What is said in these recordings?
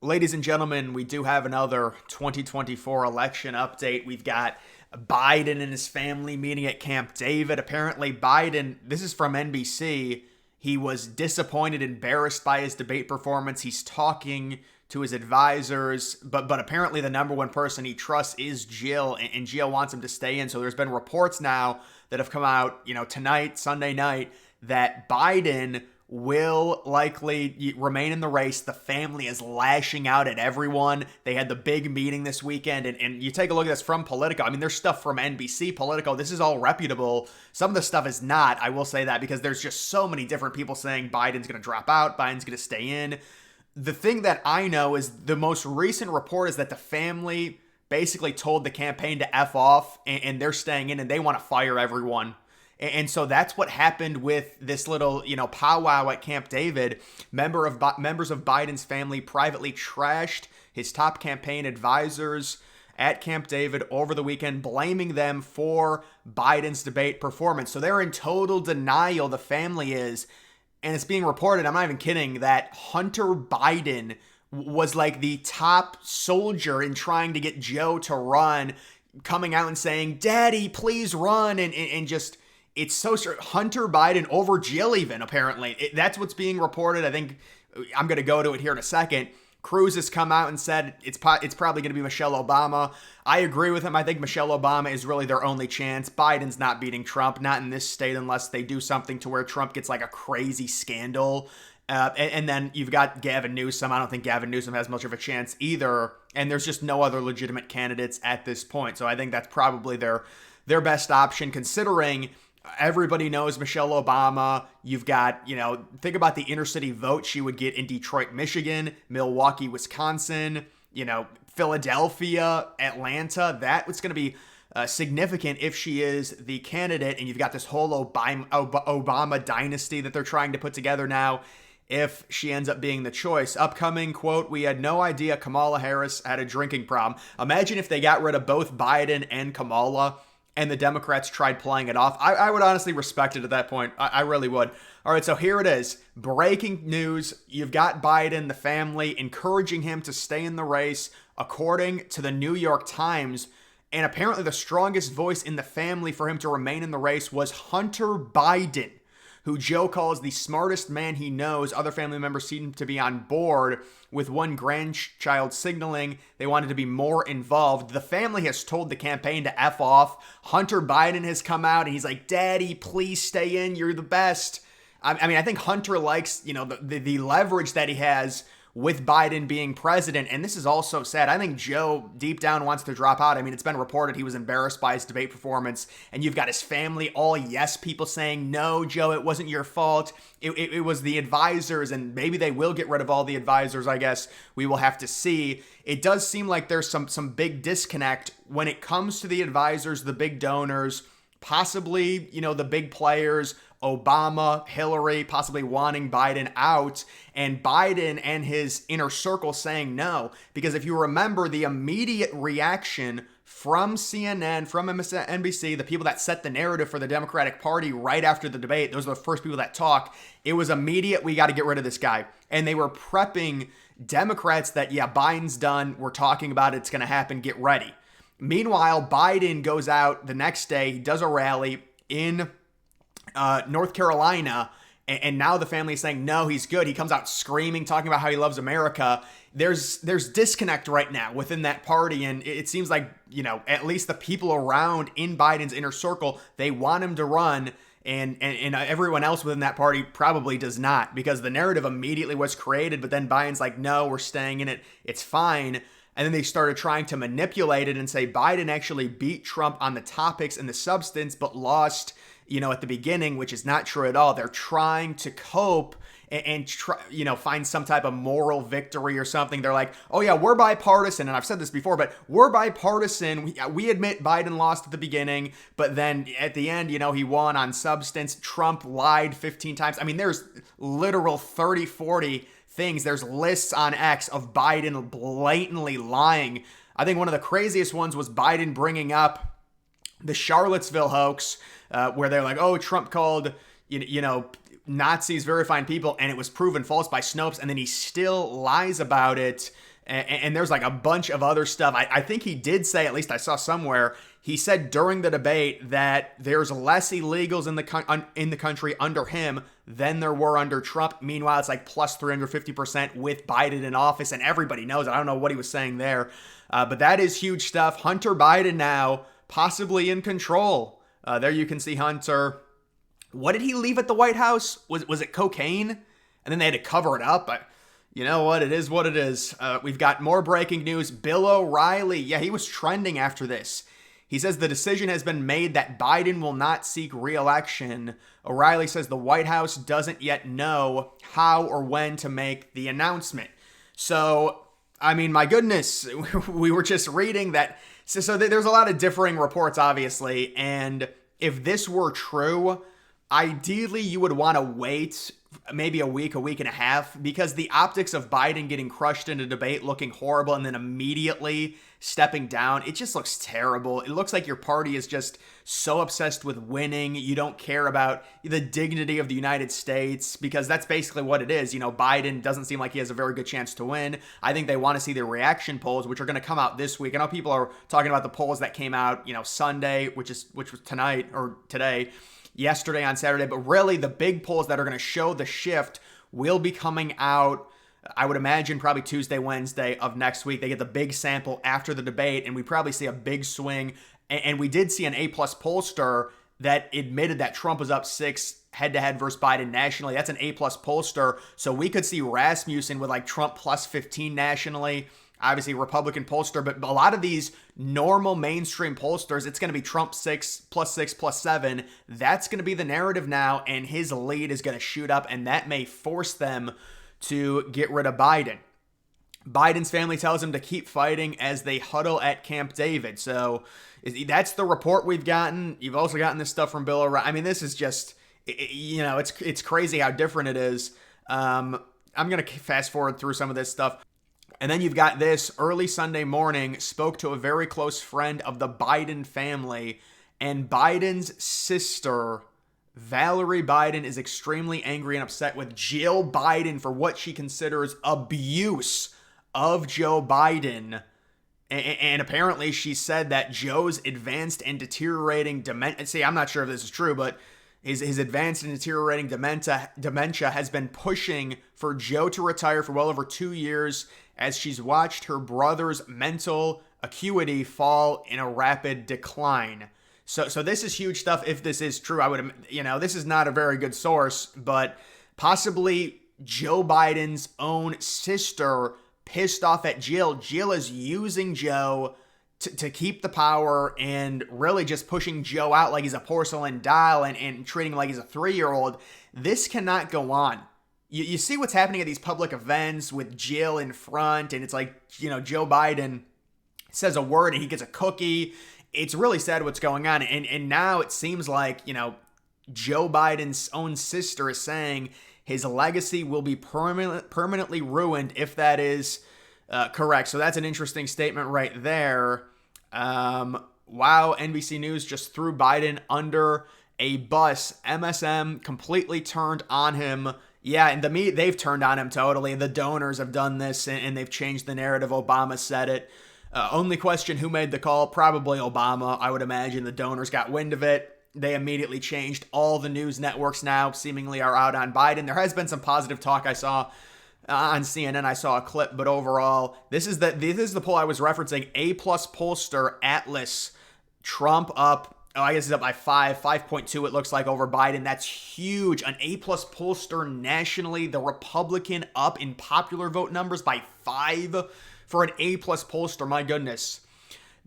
Ladies and gentlemen, we do have another 2024 election update. We've got Biden and his family meeting at Camp David. Apparently, Biden, this is from NBC, he was disappointed, embarrassed by his debate performance. He's talking to his advisors, but apparently the number one person he trusts is Jill, and Jill wants him to stay in. So there's been reports now that have come out, tonight, Sunday night, that Biden will likely remain in the race. The family is lashing out at everyone. They had the big meeting this weekend, and you take a look at this from Politico. I mean, there's stuff from NBC, Politico. This is all reputable. Some of the stuff is not, I will say that, because there's just so many different people saying Biden's going to drop out, Biden's going to stay in. The thing that I know is the most recent report is that the family basically told the campaign to F off, and they're staying in, and they want to fire everyone. And so that's what happened with this little, powwow at Camp David. Members of Biden's family privately trashed his top campaign advisors at Camp David over the weekend, blaming them for Biden's debate performance. So they're in total denial, the family is. And it's being reported, I'm not even kidding, that Hunter Biden was like the top soldier in trying to get Joe to run, coming out and saying, "Daddy, please run," and just... It's so strange. Hunter Biden over Jill even, apparently. That's what's being reported. I think I'm going to go to it here in a second. Cruz has come out and said it's probably going to be Michelle Obama. I agree with him. I think Michelle Obama is really their only chance. Biden's not beating Trump, not in this state, unless they do something to where Trump gets like a crazy scandal. And then you've got Gavin Newsom. I don't think Gavin Newsom has much of a chance either. And there's just no other legitimate candidates at this point. So I think that's probably their best option, considering everybody knows Michelle Obama. You've got, think about the inner city vote she would get in Detroit, Michigan, Milwaukee, Wisconsin, Philadelphia, Atlanta. That was going to be significant if she is the candidate. And you've got this whole Obama dynasty that they're trying to put together now if she ends up being the choice. Upcoming quote, "We had no idea Kamala Harris had a drinking problem." Imagine if they got rid of both Biden and Kamala and the Democrats tried playing it off. I would honestly respect it at that point. I really would. All right, so here it is. Breaking news. You've got Biden, the family, encouraging him to stay in the race, according to the New York Times. And apparently the strongest voice in the family for him to remain in the race was Hunter Biden, who Joe calls the smartest man he knows. Other family members seem to be on board, with one grandchild signaling they wanted to be more involved. The family has told the campaign to F off. Hunter Biden has come out and he's like, "Daddy, please stay in. You're the best." I mean, I think Hunter likes, the leverage that he has with Biden being president. And this is also sad. I think Joe deep down wants to drop out. I mean, it's been reported he was embarrassed by his debate performance, and you've got his family, all yes people, saying, "No, Joe, it wasn't your fault. It was the advisors," and maybe they will get rid of all the advisors. I guess we will have to see. It does seem like there's some big disconnect when it comes to the advisors, the big donors, possibly, the big players, Obama, Hillary, possibly wanting Biden out, and Biden and his inner circle saying no. Because if you remember, the immediate reaction from CNN, from MSNBC, the people that set the narrative for the Democratic Party right after the debate, those are the first people that talk, it was immediate, we got to get rid of this guy. And they were prepping Democrats that, yeah, Biden's done, we're talking about it, it's going to happen, get ready. Meanwhile, Biden goes out the next day, he does a rally in North Carolina, and now the family is saying, no, he's good. He comes out screaming, talking about how he loves America. There's disconnect right now within that party, and it seems like, at least the people around in Biden's inner circle, they want him to run, and everyone else within that party probably does not, because the narrative immediately was created, but then Biden's like, no, we're staying in it. It's fine. And then they started trying to manipulate it and say Biden actually beat Trump on the topics and the substance, but lost, at the beginning, which is not true at all. They're trying to cope and try, find some type of moral victory or something. They're like, oh yeah, we're bipartisan. And I've said this before, but we're bipartisan. We admit Biden lost at the beginning, but then at the end, he won on substance. Trump lied 15 times. I mean, there's literal 30, 40 things. There's lists on X of Biden blatantly lying. I think one of the craziest ones was Biden bringing up the Charlottesville hoax, where they're like, oh, Trump called, Nazis very fine people, and it was proven false by Snopes, and then he still lies about it. And there's like a bunch of other stuff. I think he did say, at least I saw somewhere, he said during the debate that there's less illegals in the country under him than there were under Trump. Meanwhile, it's like plus 350% with Biden in office, and everybody knows it. I don't know what he was saying there, but that is huge stuff. Hunter Biden now possibly in control. There you can see Hunter. What did he leave at the White House? Was it cocaine? And then they had to cover it up. You know what? It is what it is. We've got more breaking news. Bill O'Reilly. Yeah, he was trending after this. He says the decision has been made that Biden will not seek re-election. O'Reilly says the White House doesn't yet know how or when to make the announcement. So, I mean, my goodness, we were just reading that. So there's a lot of differing reports, obviously. And if this were true, ideally you would want to wait maybe a week and a half, because the optics of Biden getting crushed in a debate looking horrible and then immediately stepping down, it just looks terrible. It looks like your party is just so obsessed with winning. You don't care about the dignity of the United States, because that's basically what it is. You know, Biden doesn't seem like he has a very good chance to win. I think they want to see the reaction polls, which are going to come out this week. I know people are talking about the polls that came out, Sunday, which was tonight or today, yesterday on Saturday, but really the big polls that are going to show the shift will be coming out, I would imagine, probably Tuesday, Wednesday of next week. They get the big sample after the debate, and we probably see a big swing. And we did see an A-plus pollster that admitted that Trump was up 6 head-to-head versus Biden nationally. That's an A-plus pollster. So we could see Rasmussen with like Trump plus 15 nationally. Obviously, Republican pollster, but a lot of these normal mainstream pollsters, it's going to be Trump 6 plus 7. That's going to be the narrative now, and his lead is going to shoot up, and that may force them to get rid of Biden. Biden's family tells him to keep fighting as they huddle at Camp David. So that's the report we've gotten. You've also gotten this stuff from Bill O'Reilly. I mean, this is just, it's crazy how different it is. I'm going to fast forward through some of this stuff. And then you've got this. Early Sunday morning, spoke to a very close friend of the Biden family, and Biden's sister, Valerie Biden, is extremely angry and upset with Jill Biden for what she considers abuse of Joe Biden. And apparently she said that Joe's advanced and deteriorating dementia. See, I'm not sure if this is true, but his advanced and deteriorating dementia has been pushing for Joe to retire for well over 2 years, as she's watched her brother's mental acuity fall in a rapid decline. So this is huge stuff. If this is true, this is not a very good source, but possibly Joe Biden's own sister pissed off at Jill. Jill is using Joe to keep the power and really just pushing Joe out like he's a porcelain doll and treating him like he's a 3-year-old. This cannot go on. You see what's happening at these public events with Jill in front, and it's like, Joe Biden says a word and he gets a cookie. It's really sad what's going on. And now it seems like, Joe Biden's own sister is saying his legacy will be permanently ruined if that is correct. So that's an interesting statement right there. Wow, NBC News just threw Biden under a bus. MSM completely turned on him. Yeah, and they've turned on him totally. The donors have done this, and they've changed the narrative. Obama said it. Only question, who made the call? Probably Obama. I would imagine the donors got wind of it. They immediately changed. All the news networks now seemingly are out on Biden. There has been some positive talk. I saw on CNN, I saw a clip, but overall, this is the poll I was referencing. A-plus pollster Atlas, Trump up. I guess it's up by 5.2 it looks like over Biden. That's huge. An A-plus pollster nationally. The Republican up in popular vote numbers by 5 for an A-plus pollster. My goodness.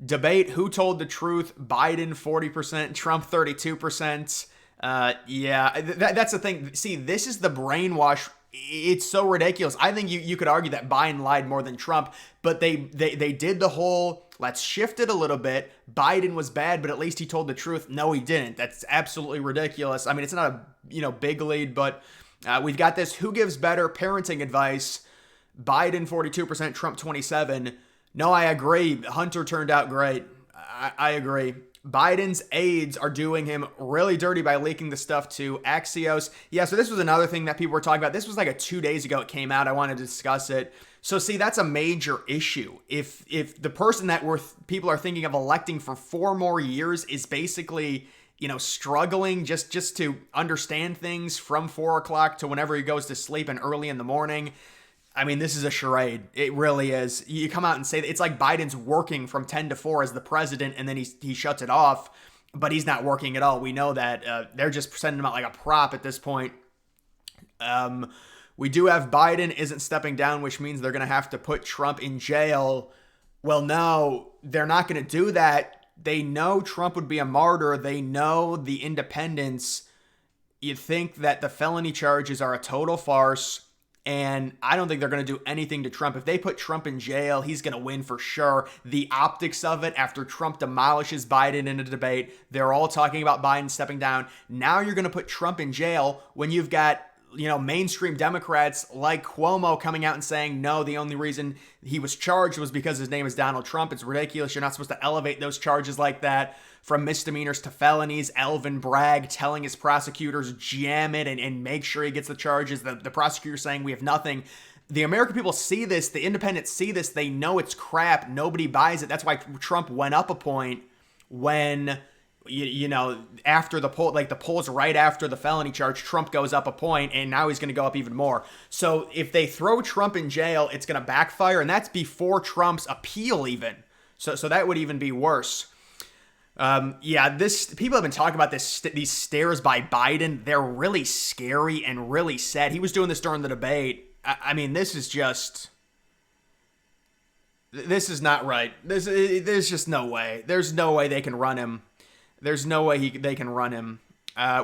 Debate, who told the truth? Biden 40%, Trump 32%. That's the thing. See, this is the brainwash. It's so ridiculous. I think you could argue that Biden lied more than Trump, but they did the whole, let's shift it a little bit. Biden was bad, but at least he told the truth. No, he didn't. That's absolutely ridiculous. I mean, it's not a big lead, but we've got this. Who gives better parenting advice? Biden 42%, Trump 27%. No, I agree. Hunter turned out great. I agree. Biden's aides are doing him really dirty by leaking the stuff to Axios. Yeah, so this was another thing that people were talking about. This was like 2 days ago it came out. I wanted to discuss it. So see, that's a major issue. If the person that people are thinking of electing for 4 more years is basically, struggling just to understand things from 4 o'clock to whenever he goes to sleep and early in the morning, I mean, this is a charade. It really is. You come out and say that it's like Biden's working from 10 to 4 as the president, and then he shuts it off, but he's not working at all. We know that. They're just sending him out like a prop at this point. We do have Biden isn't stepping down, which means they're going to have to put Trump in jail. Well, no, they're not going to do that. They know Trump would be a martyr. They know the independents. You think that the felony charges are a total farce. And I don't think they're going to do anything to Trump. If they put Trump in jail, he's going to win for sure. The optics of it, after Trump demolishes Biden in a debate, they're all talking about Biden stepping down. Now you're going to put Trump in jail when you've got, mainstream Democrats like Cuomo coming out and saying, no, the only reason he was charged was because his name is Donald Trump. It's ridiculous. You're not supposed to elevate those charges like that from misdemeanors to felonies. Alvin Bragg telling his prosecutors, jam it and make sure he gets the charges. The prosecutor saying we have nothing. The American people see this. The independents see this. They know it's crap. Nobody buys it. That's why Trump went up a point when, after the poll, like the polls right after the felony charge, Trump goes up a point, and now he's going to go up even more. So if they throw Trump in jail, it's going to backfire, and that's before Trump's appeal even. So that would even be worse. People have been talking about these stares by Biden. They're really scary and really sad. He was doing this during the debate. I mean, this is not right. There's just no way. There's no way they can run him. There's no way they can run him.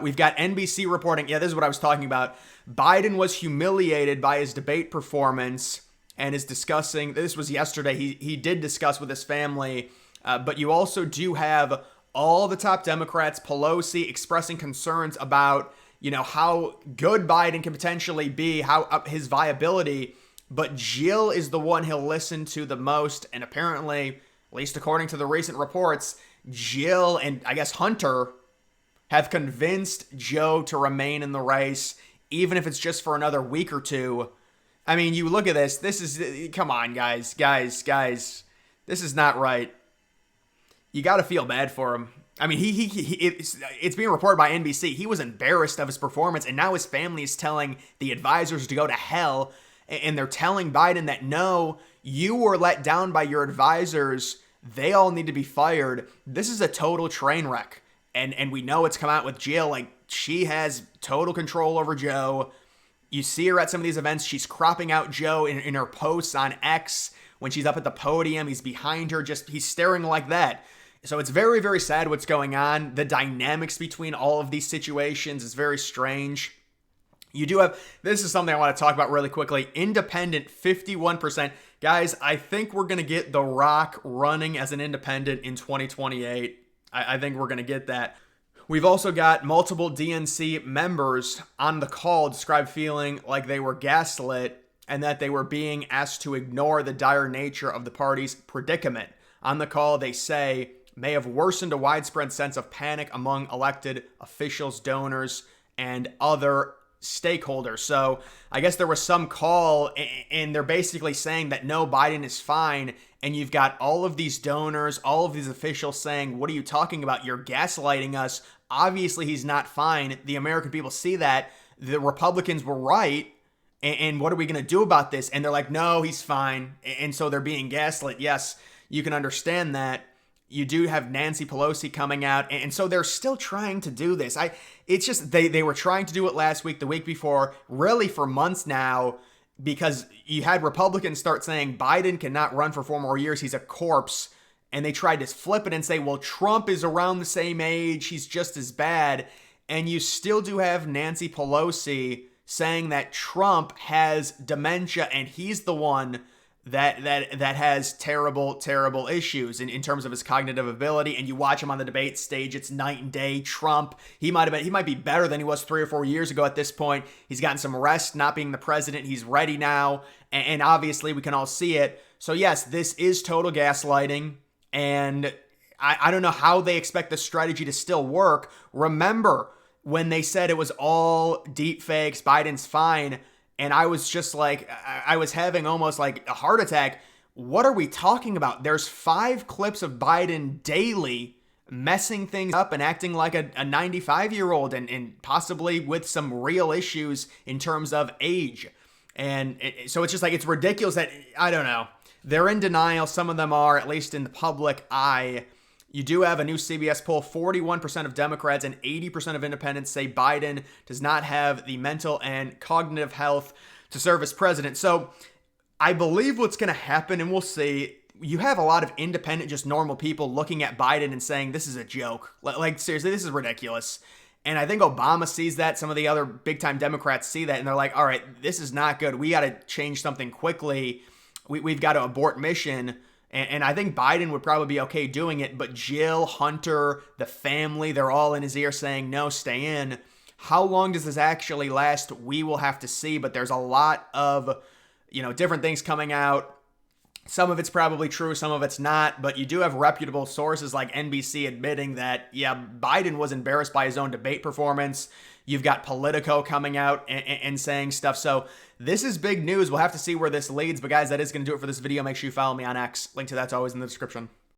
We've got NBC reporting. Yeah, this is what I was talking about. Biden was humiliated by his debate performance and is discussing. This was yesterday. He did discuss with his family. But you also do have all the top Democrats, Pelosi, expressing concerns about, how good Biden can potentially be, how his viability. But Jill is the one he'll listen to the most. And apparently, at least according to the recent reports, Jill and I guess Hunter have convinced Joe to remain in the race, even if it's just for another week or two. I mean, you look at this. This is, come on, guys. This is not right. You got to feel bad for him. I mean, it's being reported by NBC. He was embarrassed of his performance, and now his family is telling the advisors to go to hell, and they're telling Biden that, no, you were let down by your advisors. They all need to be fired. This is a total train wreck. And we know it's come out with Jill. Like, she has total control over Joe. You see her at some of these events. She's cropping out Joe in her posts on X. When she's up at the podium, he's behind her. He's staring like that. So it's very, very sad what's going on. The dynamics between all of these situations is very strange. You do have, this is something I want to talk about really quickly. Independent, 51%. Guys, I think we're going to get The Rock running as an independent in 2028. I think we're going to get that. We've also got multiple DNC members on the call describe feeling like they were gaslit and that they were being asked to ignore the dire nature of the party's predicament. On the call, they say, may have worsened a widespread sense of panic among elected officials, donors, and other stakeholders. So I guess there was some call and they're basically saying that no, Biden is fine. And you've got all of these donors, all of these officials saying, what are you talking about? You're gaslighting us. Obviously, he's not fine. The American people see that. The Republicans were right. And what are we going to do about this? And they're like, no, he's fine. And so they're being gaslit. Yes, you can understand that. You do have Nancy Pelosi coming out. And so they're still trying to do this. It's just they were trying to do it last week, the week before, really for months now, because you had Republicans start saying Biden cannot run for 4 more years. He's a corpse. And they tried to flip it and say, well, Trump is around the same age. He's just as bad. And you still do have Nancy Pelosi saying that Trump has dementia and he's the one that has terrible issues in terms of his cognitive ability. And you watch him on the debate stage, it's night and day. Trump, he might be better than he was 3 or 4 years ago at this point. He's gotten some rest not being the president. He's ready now. And obviously we can all see it. So yes, this is total gaslighting. And I don't know how they expect the strategy to still work. Remember when they said it was all deep fakes, Biden's fine, and I was just like, I was having almost like a heart attack. What are we talking about? There's 5 clips of Biden daily messing things up and acting like a 95-year-old and possibly with some real issues in terms of age. And so it's just like, it's ridiculous that, I don't know. They're in denial. Some of them are, at least in the public eye. You do have a new CBS poll. 41% of Democrats and 80% of independents say Biden does not have the mental and cognitive health to serve as president. So I believe what's going to happen, and we'll see, you have a lot of independent, just normal people looking at Biden and saying, this is a joke. Like, seriously, this is ridiculous. And I think Obama sees that. Some of the other big-time Democrats see that, and they're like, all right, this is not good. We got to change something quickly. We've got to abort mission. And I think Biden would probably be okay doing it. But Jill, Hunter, the family, they're all in his ear saying, no, stay in. How long does this actually last? We will have to see. But there's a lot of, different things coming out. Some of it's probably true, some of it's not, but you do have reputable sources like NBC admitting that, yeah, Biden was embarrassed by his own debate performance. You've got Politico coming out and saying stuff. So this is big news. We'll have to see where this leads. But guys, that is going to do it for this video. Make sure you follow me on X. Link to that's always in the description.